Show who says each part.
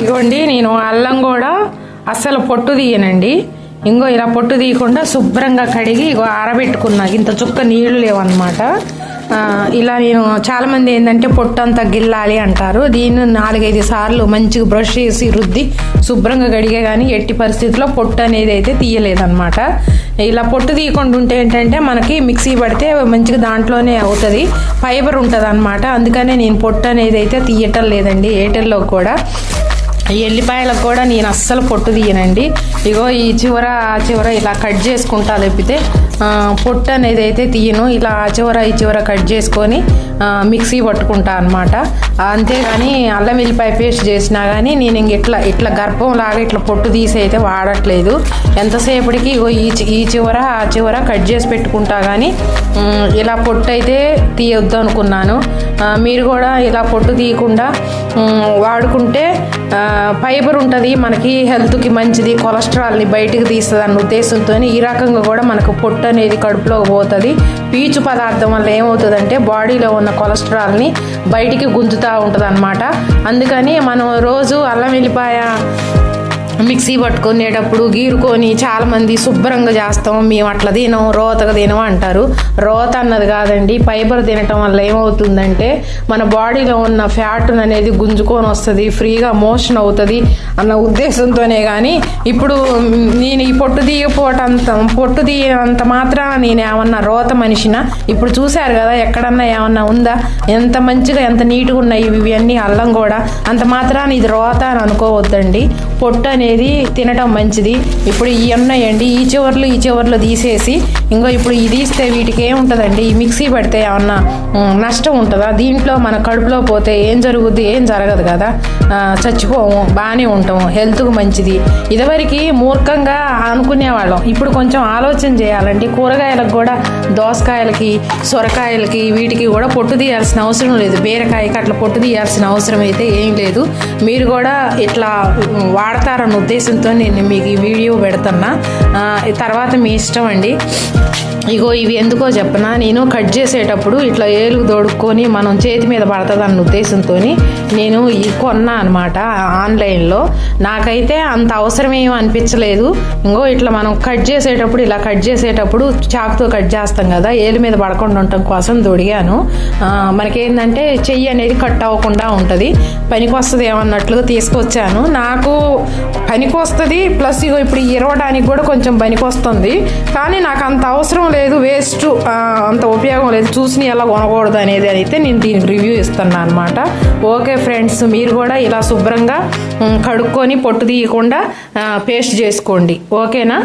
Speaker 1: ఇగోండి, నేను అల్లం కూడా అస్సలు పొట్టు తీయనండి. ఇంకో ఇలా పొట్టు తీయకుండా శుభ్రంగా కడిగి ఇగో ఆరబెట్టుకున్నా. ఇంత చుక్క నీళ్లు లేవన్నమాట. ఇలా నేను చాలామంది ఏంటంటే పొట్టు అంతా గిల్లాలి అంటారు. దీన్ని 4-5 సార్లు మంచిగా బ్రష్ చేసి రుద్ది శుభ్రంగా కడిగే కానీ ఎట్టి పరిస్థితుల్లో పొట్టు అనేది అయితే తీయలేదన్నమాట. ఇలా పొట్టు తీయకుండా ఉంటే ఏంటంటే మనకి మిక్సీ పడితే మంచిగా దాంట్లోనే అవుతుంది, ఫైబర్ ఉంటుంది అనమాట. అందుకనే నేను పొట్టు అనేది అయితే తీయటం లేదండి. ఏటల్లో కూడా ఎల్లిపాయలకు కూడా నేను అస్సలు పొట్టు తీయనండి. ఇగో ఈ చివర ఆ చివర ఇలా కట్ చేసుకుంటా లేపితే పొట్టు అనేది అయితే తీయను. ఇలా ఆ చివర ఈ చివర కట్ చేసుకొని మిక్సీ పట్టుకుంటా అనమాట. అంతేగాని అల్లం వెల్లిపాయ పేస్ట్ చేసినా కానీ నేను ఇంక ఇట్లా గర్భంలాగా ఇట్లా పొట్టు తీసి అయితే వాడట్లేదు. ఎంతసేపటికి ఇగో ఈ చివర ఆ చివర కట్ చేసి పెట్టుకుంటా కానీ ఇలా పొట్టు అయితే తీయొద్దు అనుకున్నాను. మీరు కూడా ఇలా పొట్టు తీయకుండా వాడుకుంటే ఫైబర్ ఉంటుంది, మనకి హెల్త్కి మంచిది, కొలెస్ట్రాల్ని బయటికి తీస్తుంది అన్న ఉద్దేశంతో ఈ రకంగా కూడా మనకు పొట్టు అనేది కడుపులోకి పోతుంది. పీచు పదార్థం వల్ల ఏమవుతుందంటే బాడీలో ఉన్న కొలెస్ట్రాల్ని బయటికి గుంజుతూ ఉంటుంది అన్నమాట. అందుకని మనం రోజు అల్లం వెల్లిపాయ మిక్సీ పట్టుకునేటప్పుడు గీరుకొని చాలామంది శుభ్రంగా చేస్తాం, మేము అట్లా తినం, రోతగా తినం అంటారు. రోత అన్నది కాదండి, ఫైబర్ తినటం వల్ల ఏమవుతుందంటే మన బాడీలో ఉన్న ఫ్యాట్ అనేది గుంజుకొని వస్తుంది, ఫ్రీగా మోషన్ అవుతుంది అన్న ఉద్దేశంతోనే. కానీ ఇప్పుడు నేను ఈ పొట్టు తీయనంత మాత్రాన నేను ఏమన్నా రోత మనిషినా? ఇప్పుడు చూశారు కదా, ఎక్కడన్నా ఏమన్నా ఉందా? ఎంత మంచిగా ఎంత నీట్గా ఉన్నాయి ఇవన్నీ అల్లం కూడా. అంత మాత్రాన ఇది రోత అని అనుకోవద్దండి. పొట్టు అనేది తినటం మంచిది. ఇప్పుడు ఇవి ఉన్నాయండి, ఈ చివర్లు తీసేసి ఇంకో ఇప్పుడు ఇది తీస్తే వీటికి ఏముంటుందండి, ఈ మిక్సీ పడితే ఏమన్నా నష్టం ఉంటుందా? దీంట్లో మన కడుపులో పోతే ఏం జరుగుద్ది? ఏం జరగదు కదా, చచ్చిపోము, బాగానే ఉంటాము, హెల్త్కు మంచిది. ఇదివరకు మూర్ఖంగా అనుకునేవాళ్ళం, ఇప్పుడు కొంచెం ఆలోచన చేయాలండి. కూరగాయలకు కూడా దోసకాయలకి, సొరకాయలకి వీటికి కూడా పొట్టు తీయాల్సిన అవసరం లేదు. బీరకాయకి అట్లా పొట్టు తీయాల్సిన అవసరం అయితే ఏం లేదు. మీరు కూడా ఇట్లా వాడతారన్న ఉద్దేశంతో నేను మీకు ఈ వీడియో పెడుతున్నా. తర్వాత మీ ఇష్టం అండి. ఇగో ఇవి ఎందుకో చెప్పనా, నేను కట్ చేసేటప్పుడు ఇట్లా ఏలుగు దొడుక్కొని మనం చేతి మీద పడుతుంది అన్న ఉద్దేశంతో నేను ఇవి కొన్నా అనమాట ఆన్లైన్లో. నాకైతే అంత అవసరం ఏమీ అనిపించలేదు. ఇంకో ఇట్లా మనం కట్ చేసేటప్పుడు చాకుతో కట్ చేస్తాం కదా, ఏలు మీద పడకుండా ఉండటం కోసం దొడిగాను. మనకేంటంటే చెయ్యి అనేది కట్ అవ్వకుండా ఉంటుంది, పనికొస్తుంది ఏమన్నట్లుగా తీసుకొచ్చాను. నాకు పనికొస్తుంది, ప్లస్ ఇగో ఇప్పుడు ఇరవడానికి కూడా కొంచెం పనికొస్తుంది. కానీ నాకు అంత అవసరం లేదు, వేస్ట్, అంత ఉపయోగం లేదు. చూసి ఎలా కొనకూడదు అనేది అయితే నేను దీనికి రివ్యూ ఇస్తున్నాను అనమాట. ఓకే ఫ్రెండ్స్, మీరు కూడా ఇలా శుభ్రంగా కడుక్కొని పొట్టు తీయకుండా పేస్ట్ చేసుకోండి. ఓకేనా?